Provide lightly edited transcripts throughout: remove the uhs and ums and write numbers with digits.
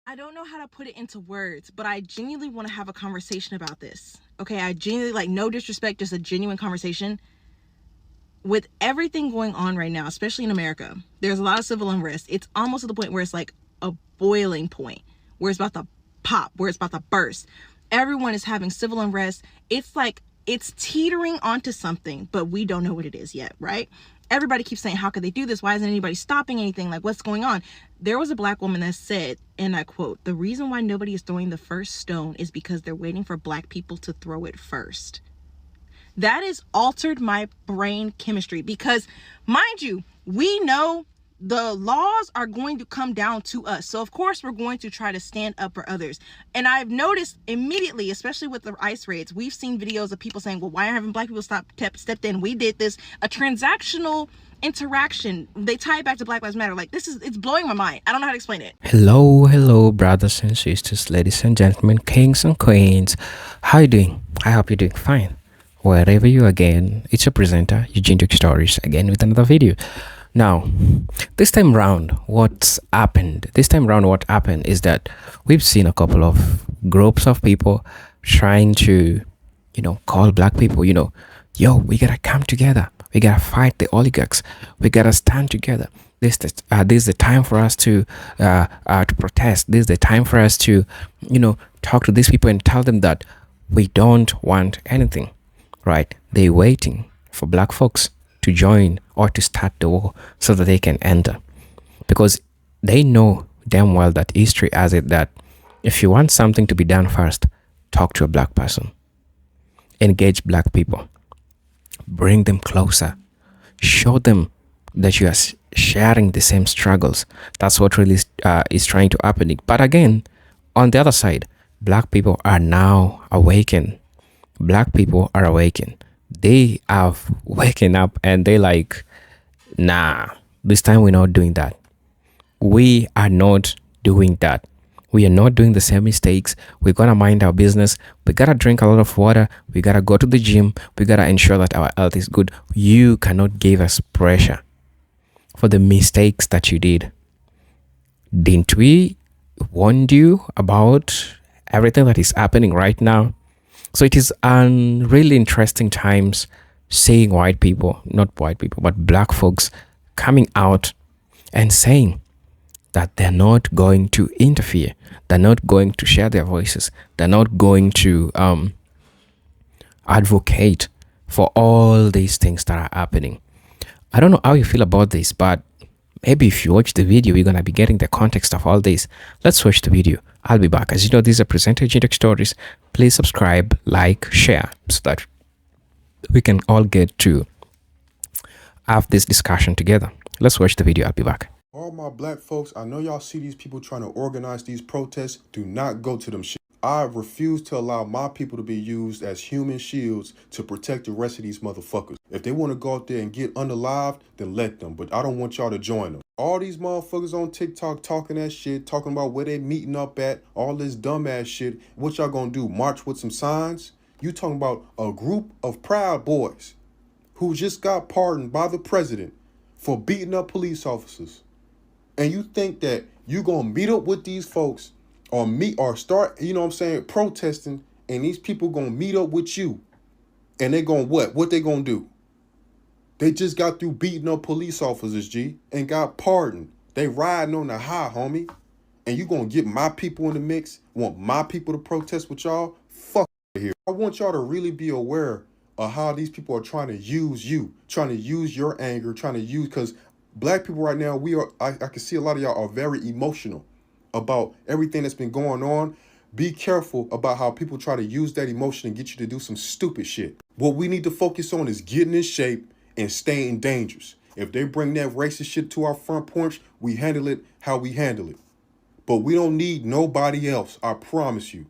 I don't know how to put it into words, but I genuinely want to have a conversation about this. Okay, I genuinely, like, no disrespect, just a genuine conversation. With everything going on right now, especially in America, there's a lot of civil unrest. It's almost to the point where it's like a boiling point, where it's about to pop, where it's about to burst. Everyone is having civil unrest. It's like it's teetering onto something, but we don't know what it is yet, right? Everybody keeps saying, how could they do this? Why isn't anybody stopping anything? Like, what's going on? There was a Black woman that said, and I quote, "The reason why nobody is throwing the first stone is because they're waiting for Black people to throw it first." That has altered my brain chemistry because, mind you, we know the laws are going to come down to us. So of course we're going to try to stand up for others. And I've noticed immediately, especially with the ICE raids, we've seen videos of people saying, well, why haven't Black people stepped in? We did this, a transactional interaction. They tie it back to Black Lives Matter. Like, it's blowing my mind. I don't know how to explain it. Hello, brothers and sisters, ladies and gentlemen, kings and queens. How you doing? I hope you're doing fine. Wherever you are again, it's your presenter, Eugene Duke Stories, again with another video. Now, this time round, what happened is that we've seen a couple of groups of people trying to, call Black people, yo, we gotta come together. We gotta fight the oligarchs. We gotta stand together. This is the time for us to protest. This is the time for us to, talk to these people and tell them that we don't want anything. Right? They're waiting for Black folks to join or to start the war so that they can enter. Because they know damn well that history has it that if you want something to be done first, talk to a Black person. Engage Black people. Bring them closer. Show them that you are sharing the same struggles. That's what really is trying to happen. But again, on the other side, Black people are now awakened. Black people are awakened. They have waken up and they like, nah, this time we're not doing that. We are not doing that. We are not doing the same mistakes. We're gonna mind our business. We gotta drink a lot of water. We gotta go to the gym. We gotta ensure that our health is good. You cannot give us pressure for the mistakes that you did. Didn't we warn you about everything that is happening right now? So it is really interesting times seeing white people, not white people, but Black folks coming out and saying that they're not going to interfere. They're not going to share their voices. They're not going to advocate for all these things that are happening. I don't know how you feel about this, but maybe if you watch the video, you're going to be getting the context of all this. Let's watch the video. I'll be back. As you know, these are presenter Eugene Duke Stories. Please subscribe, like, share, so that we can all get to have this discussion together. Let's watch the video. I'll be back. All my Black folks, I know y'all see these people trying to organize these protests. Do not go to them shit. I refuse to allow my people to be used as human shields to protect the rest of these motherfuckers. If they want to go out there and get unalived, then let them. But I don't want y'all to join them. All these motherfuckers on TikTok talking that shit, talking about where they meeting up at, all this dumbass shit. What y'all gonna do, march with some signs? You talking about a group of Proud Boys who just got pardoned by the president for beating up police officers. And you think that you gonna meet up with these folks or start, protesting, and these people gonna meet up with you, and they gonna what? What they gonna do? They just got through beating up police officers, G, and got pardoned. They riding on the high, homie. And you gonna get my people in the mix? Want my people to protest with y'all? Fuck here. I want y'all to really be aware of how these people are trying to use you, trying to use your anger, because Black people right now, I can see a lot of y'all are very emotional about everything that's been going on. Be careful about how people try to use that emotion and get you to do some stupid shit. What we need to focus on is getting in shape and staying dangerous. If they bring that racist shit to our front porch, we handle it how we handle it. But we don't need nobody else, I promise you.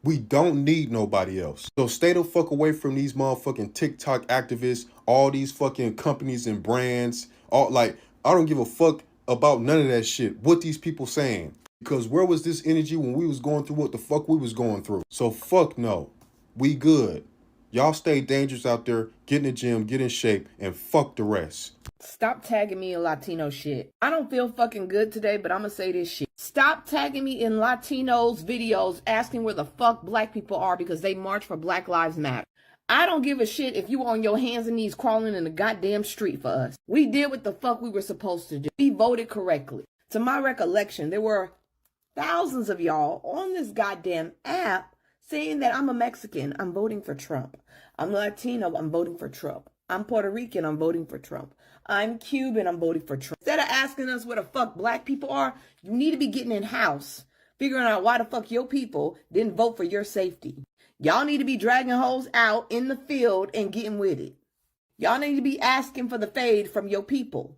We don't need nobody else. So stay the fuck away from these motherfucking TikTok activists, all these fucking companies and brands. I don't give a fuck about none of that shit. What these people saying. Because where was this energy when we was going through what the fuck we was going through? So fuck no. We good. Y'all stay dangerous out there. Get in the gym, get in shape, and fuck the rest. Stop tagging me in Latino shit. I don't feel fucking good today, but I'm gonna say this shit. Stop tagging me in Latinos videos asking where the fuck black people are because they march for Black Lives Matter. I don't give a shit if you on your hands and knees crawling in the goddamn street for us. We did what the fuck we were supposed to do. We voted correctly. To my recollection, there were thousands of y'all on this goddamn app saying that I'm a Mexican, I'm voting for Trump. I'm Latino, I'm voting for Trump. I'm Puerto Rican, I'm voting for Trump. I'm Cuban, I'm voting for Trump. Instead of asking us where the fuck black people are, you need to be getting in house, figuring out why the fuck your people didn't vote for your safety. Y'all need to be dragging hoes out in the field and getting with it. Y'all need to be asking for the fade from your people.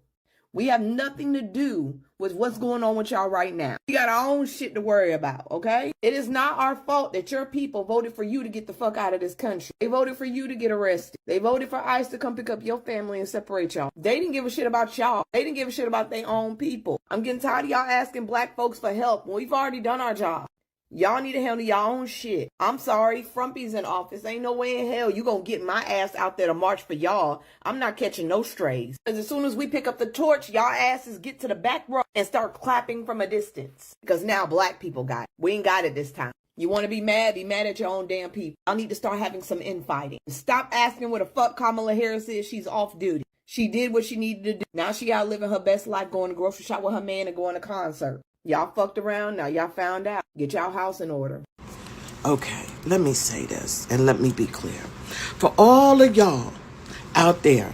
We have nothing to do with what's going on with y'all right now. We got our own shit to worry about, okay? It is not our fault that your people voted for you to get the fuck out of this country. They voted for you to get arrested. They voted for ICE to come pick up your family and separate y'all. They didn't give a shit about y'all. They didn't give a shit about their own people. I'm getting tired of y'all asking black folks for help when we've already done our job. Y'all need to handle y'all own shit. I'm sorry, Frumpy's in office. Ain't no way in hell you gonna get my ass out there to march for y'all. I'm not catching no strays. Because as soon as we pick up the torch, y'all asses get to the back row and start clapping from a distance. Because now black people got it. We ain't got it this time. You want to be mad at your own damn people. Y'all need to start having some infighting. Stop asking where the fuck Kamala Harris is. She's off duty. She did what she needed to do. Now she out living her best life, going to grocery shop with her man and going to concert. Y'all fucked around, now y'all found out. Get y'all house in order. Okay, let me say this and let me be clear. For all of y'all out there,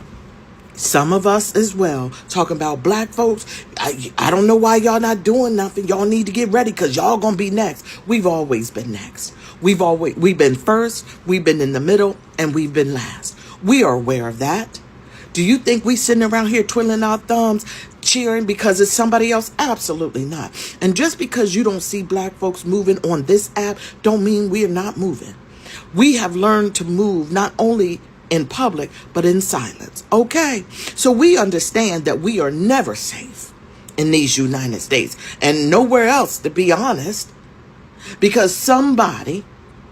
some of us as well, talking about black folks, I don't know why y'all not doing nothing. Y'all need to get ready because y'all gonna be next. We've always been next. We've been first, we've been in the middle, and we've been last. We are aware of that. Do you think we sitting around here twiddling our thumbs, cheering because it's somebody else? Absolutely not. And just because you don't see black folks moving on this app, don't mean we are not moving. We have learned to move not only in public, but in silence. Okay? So we understand that we are never safe in these United States and nowhere else, to be honest, because somebody,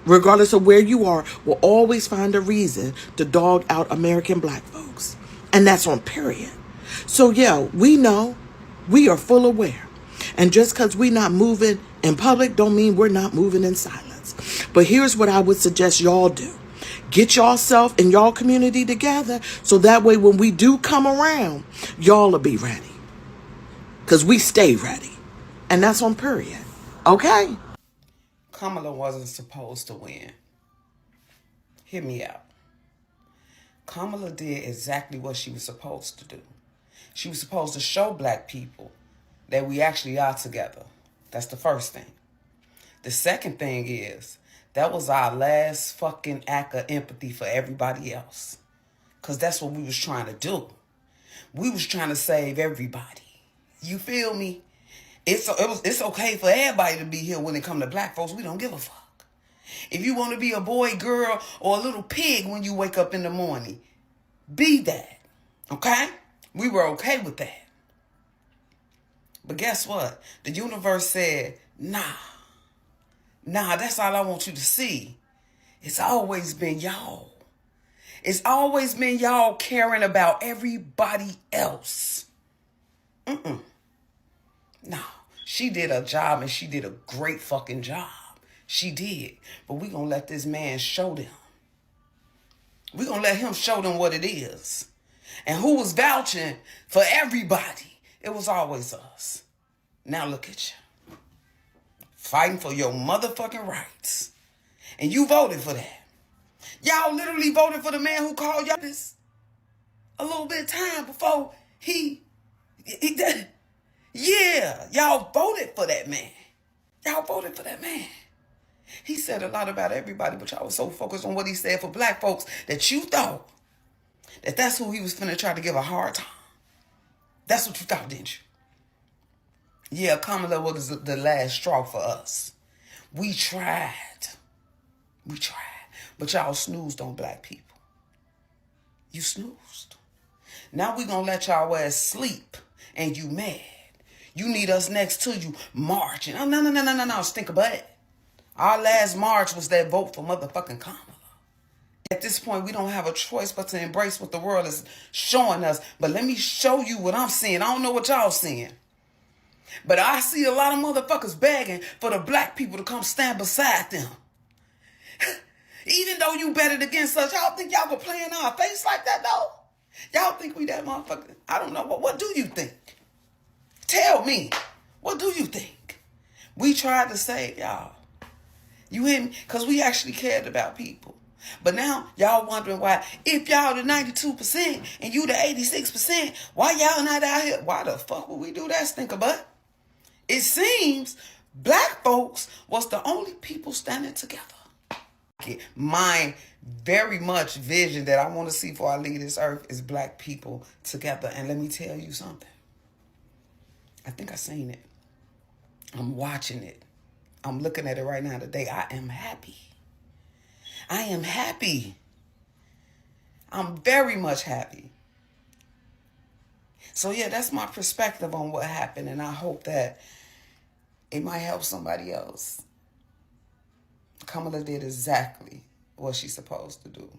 regardless of where you are, will always find a reason to dog out American black folks. And that's on period. So yeah, we know, we are full aware. And just because we're not moving in public don't mean we're not moving in silence. But here's what I would suggest y'all do. Get yourself and y'all community together so that way when we do come around, y'all will be ready. Because we stay ready. And that's on period. Okay? Kamala wasn't supposed to win. Hear me out. Kamala did exactly what she was supposed to do. She was supposed to show black people that we actually are together. That's the first thing. The second thing is, that was our last fucking act of empathy for everybody else. Because that's what we was trying to do. We was trying to save everybody. You feel me? It's okay for everybody to be here when it come to black folks. We don't give a fuck. If you want to be a boy, girl, or a little pig when you wake up in the morning, be that. Okay? We were okay with that. But guess what? The universe said, nah, that's all I want you to see. It's always been y'all. It's always been y'all caring about everybody else. No, she did a job and she did a great fucking job. She did. But we gonna let this man show them. We gonna let him show them what it is. And who was vouching for everybody? It was always us. Now look at you. Fighting for your motherfucking rights. And you voted for that. Y'all literally voted for the man who called y'all this a little bit of time before he did. Yeah, y'all voted for that man. Y'all voted for that man. He said a lot about everybody, but y'all was so focused on what he said for black folks that you thought that that's who he was finna try to give a hard time. That's what you thought, didn't you? Yeah, Kamala was the last straw for us. We tried. But y'all snoozed on black people. You snoozed. Now we gonna let y'all ass sleep and you mad. You need us next to you marching. Oh, no. Stink about it. Our last march was that vote for motherfucking Kamala. At this point, we don't have a choice but to embrace what the world is showing us. But let me show you what I'm seeing. I don't know what y'all seeing. But I see a lot of motherfuckers begging for the black people to come stand beside them. Even though you betted against us, y'all think y'all could play in our face like that, though? Y'all think we that motherfucker? I don't know. What do you think? Tell me. What do you think? We tried to save y'all. You hear me? Because we actually cared about people. But now y'all wondering why, if y'all the 92% and you the 86%, why y'all not out here? Why the fuck would we do that, stinker butt? It seems black folks was the only people standing together. My very much vision that I want to see before I leave this earth is black people together. And let me tell you something. I think I seen it. I'm watching it. I'm looking at it right now today. I am happy. I am happy. I'm very much happy. So yeah, that's my perspective on what happened. And I hope that it might help somebody else. Kamala did exactly what she's supposed to do.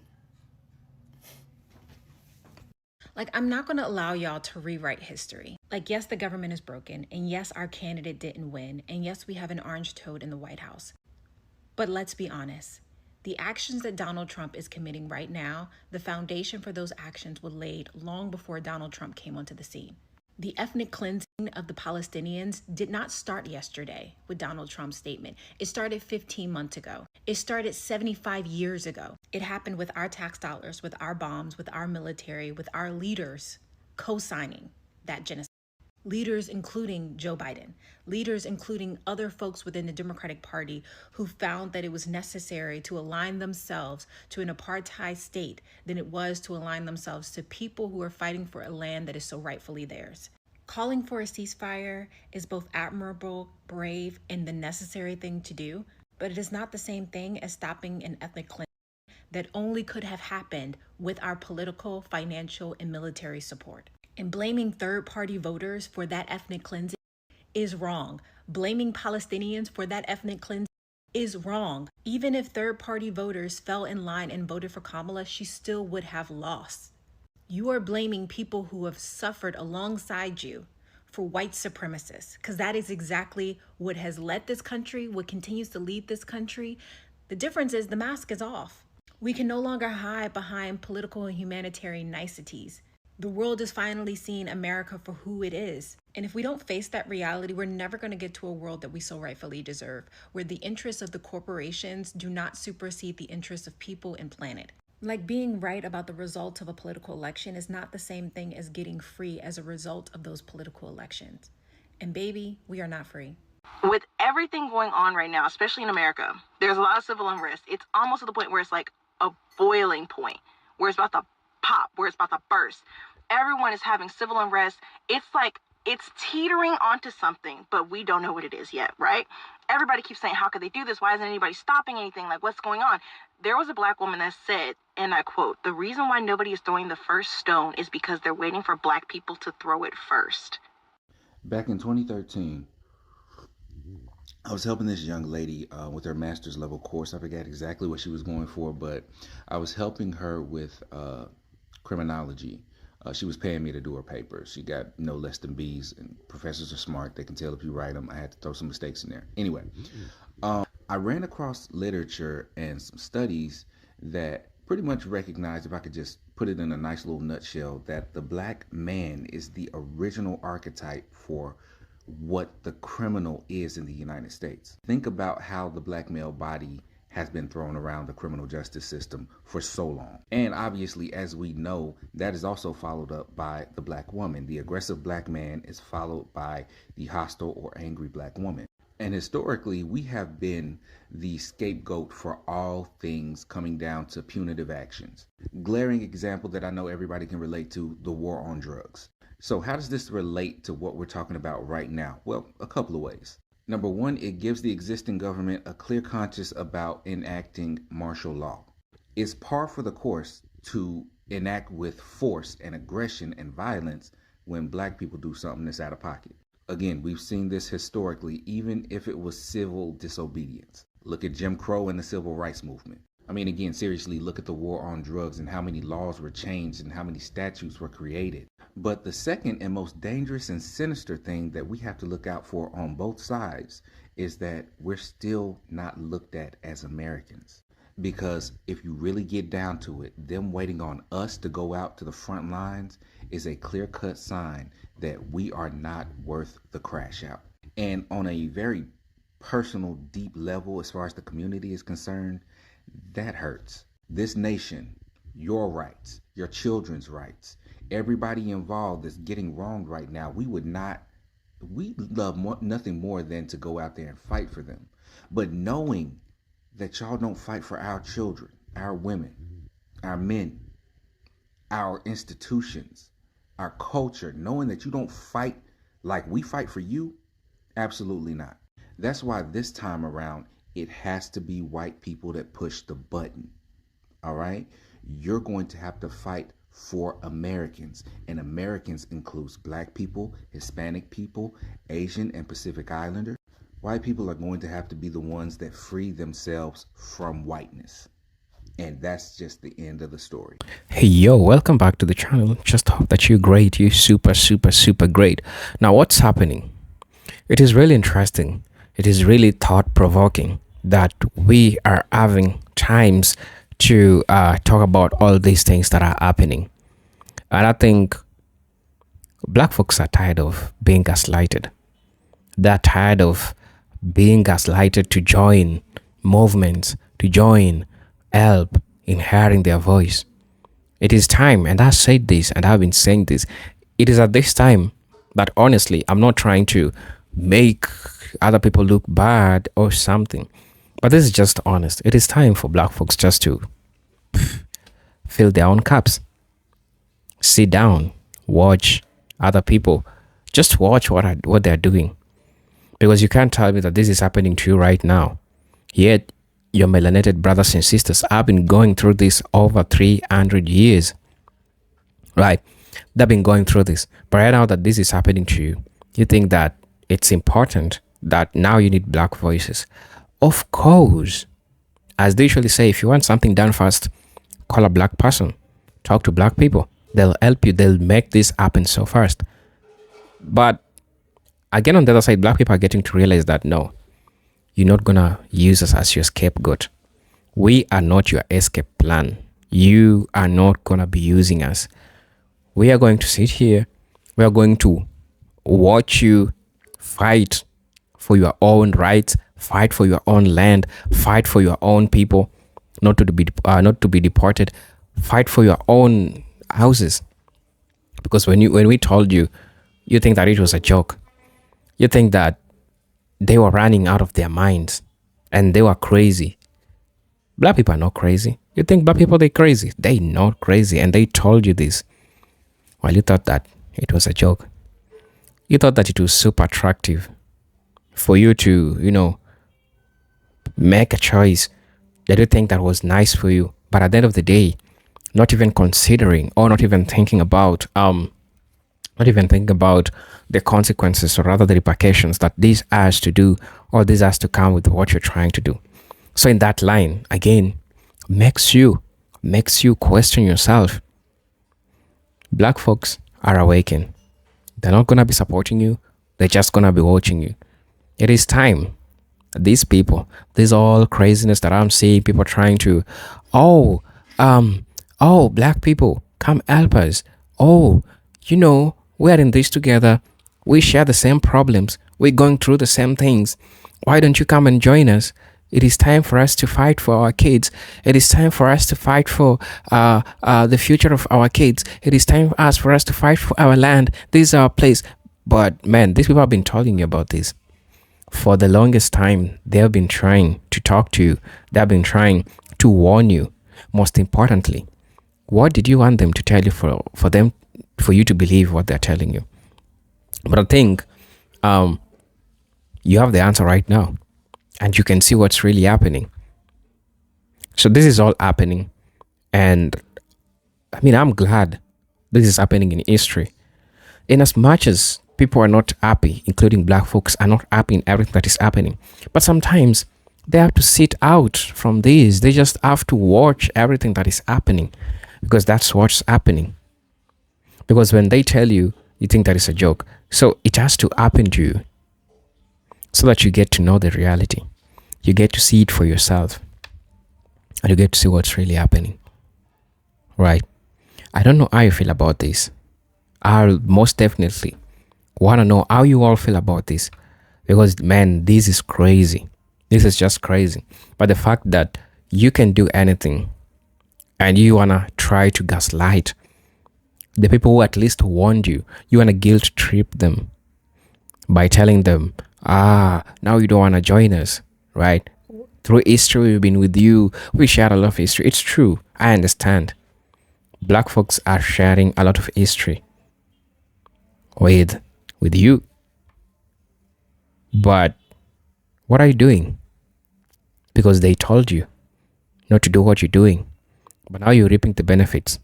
Like, I'm not going to allow y'all to rewrite history. Like, yes, the government is broken. And yes, our candidate didn't win. And yes, we have an orange toad in the White House. But let's be honest. The actions that Donald Trump is committing right now, the foundation for those actions was laid long before Donald Trump came onto the scene. The ethnic cleansing of the Palestinians did not start yesterday with Donald Trump's statement. It started 15 months ago. It started 75 years ago. It happened with our tax dollars, with our bombs, with our military, with our leaders co-signing that genocide. Leaders including Joe Biden, leaders including other folks within the Democratic Party who found that it was necessary to align themselves to an apartheid state than it was to align themselves to people who are fighting for a land that is so rightfully theirs. Calling for a ceasefire is both admirable, brave, and the necessary thing to do, but it is not the same thing as stopping an ethnic cleansing that only could have happened with our political, financial, and military support. And blaming third-party voters for that ethnic cleansing is wrong. Blaming Palestinians for that ethnic cleansing is wrong. Even if third-party voters fell in line and voted for Kamala, she still would have lost. You are blaming people who have suffered alongside you for white supremacists, because that is exactly what has led this country, what continues to lead this country. The difference is the mask is off. We can no longer hide behind political and humanitarian niceties. The world is finally seeing America for who it is. And if we don't face that reality, we're never going to get to a world that we so rightfully deserve, where the interests of the corporations do not supersede the interests of people and planet. Like, being right about the results of a political election is not the same thing as getting free as a result of those political elections. And baby, we are not free. With everything going on right now, especially in America, there's a lot of civil unrest. It's almost to the point where it's like a boiling point, where it's about to pop, where it's about to burst. Everyone is having civil unrest. It's like it's teetering onto something, but we don't know what it is yet, right? Everybody keeps saying, how could they do this? Why isn't anybody stopping anything? Like, what's going on? There was a black woman that said, and I quote, "The reason why nobody is throwing the first stone is because they're waiting for black people to throw it first." Back in 2013, I was helping this young lady with her master's level course. I forgot exactly what she was going for, but I was helping her with criminology. She was paying me to do her papers. She got no less than B's, and professors are smart. They can tell if you write them. I had to throw some mistakes in there. Anyway, I ran across literature and some studies that pretty much recognized, if I could just put it in a nice little nutshell, that the black man is the original archetype for what the criminal is in the United States. Think about how the black male body has been thrown around the criminal justice system for so long. And obviously, as we know, that is also followed up by the black woman. The aggressive black man is followed by the hostile or angry black woman. And historically, we have been the scapegoat for all things coming down to punitive actions. Glaring example that I know everybody can relate to, the war on drugs. So how does this relate to what we're talking about right now? Well, a couple of ways. Number one, it gives the existing government a clear conscience about enacting martial law. It's par for the course to enact with force and aggression and violence when black people do something that's out of pocket. Again, we've seen this historically, even if it was civil disobedience. Look at Jim Crow and the civil rights movement. I mean, again, seriously, look at the war on drugs and how many laws were changed and how many statutes were created. But the second and most dangerous and sinister thing that we have to look out for on both sides is that we're still not looked at as Americans. Because if you really get down to it, them waiting on us to go out to the front lines is a clear-cut sign that we are not worth the crash out. And on a very personal, deep level, as far as the community is concerned, that hurts. This nation, your rights, your children's rights, everybody involved is getting wronged right now. We love nothing more than to go out there and fight for them. But knowing that y'all don't fight for our children, our women, our men, our institutions, our culture, knowing that you don't fight like we fight for you, absolutely not. That's why this time around, it has to be white people that push the button. All right? You're going to have to fight for Americans, and Americans includes black people, Hispanic people, Asian and Pacific Islander. White people are going to have to be the ones that free themselves from whiteness. And that's just the end of the story. Hey, yo, welcome back to the channel. Just hope that you're great. You're super, super, super great. Now, what's happening? It is really interesting. It is really thought-provoking that we are having times to talk about all these things that are happening. And I think black folks are tired of being gaslighted. They're tired of being gaslighted to join movements, to join, help in hearing their voice. It is time, and I said this, and I've been saying this. It is at this time that honestly, I'm not trying to make other people look bad or something, but this is just honest. It is time for black folks just to fill their own cups, sit down, watch other people, just watch what they're doing. Because you can't tell me that this is happening to you right now. Yet, your melanated brothers and sisters have been going through this over 300 years. Right? They've been going through this. But right now that this is happening to you, you think that it's important that now you need black voices. Of course. As they usually say, if you want something done fast, call a black person. Talk to black people. They'll help you. They'll make this happen so fast. But again, on the other side, black people are getting to realize that no, you're not going to use us as your scapegoat. We are not your escape plan. You are not going to be using us. We are going to sit here. We are going to watch you fight for your own rights, fight for your own land, fight for your own people, not to be deported, fight for your own houses. Because when we told you, you think that it was a joke. You think that they were running out of their minds and they were crazy. Black people are not crazy. You think black people, they're crazy. They're not crazy. And they told you this. Well, you thought that it was a joke. You thought that it was super attractive for you to, make a choice that you think that was nice for you. But at the end of the day, not even considering or not even thinking about the consequences, or rather the repercussions that this has to do, or this has to come with what you're trying to do. So in that line, again, makes you question yourself. Black folks are awakened. They're not going to be supporting you. They're just going to be watching you. It is time. These people, this all craziness that I'm seeing, people trying to, black people, come help us. We're in this together. We share the same problems. We're going through the same things. Why don't you come and join us? It is time for us to fight for our kids. It is time for us to fight for the future of our kids. It is time for us to fight for our land. This is our place. But man, these people have been telling you about this. For the longest time, they have been trying to talk to you. They have been trying to warn you. Most importantly, what did you want them to tell you for you to believe what they're telling you? But I think you have the answer right now, and you can see what's really happening. So this is all happening, and I mean, I'm glad this is happening in history. In as much as people are not happy, including black folks are not happy in everything that is happening, but sometimes They have to sit out from this. They just have to watch everything that is happening, because that's what's happening. Because when they tell you, you think that is a joke. So it has to happen to you so that you get to know the reality. You get to see it for yourself. And you get to see what's really happening. Right? I don't know how you feel about this. I'll most definitely want to know how you all feel about this. Because, man, this is crazy. This is just crazy. But the fact that you can do anything and you want to try to gaslight the people who at least warned you, you want to guilt trip them by telling them, now you don't want to join us, right? Through history, we've been with you. We share a lot of history. It's true. I understand. Black folks are sharing a lot of history with you. But what are you doing? Because they told you not to do what you're doing. But now you're reaping the benefits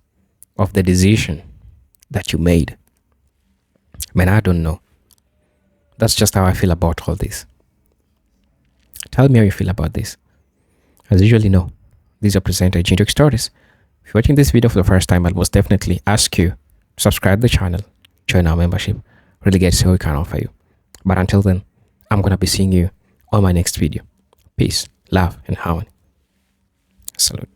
of the decision that you made. Man, I don't know. That's just how I feel about all this. Tell me how you feel about this. As usually know, these are presenter Jinjuk Stories. If you're watching this video for the first time, I'll most definitely ask you to subscribe to the channel, join our membership, really get to see what we can offer you. But until then, I'm going to be seeing you on my next video. Peace, love, and harmony. Salute.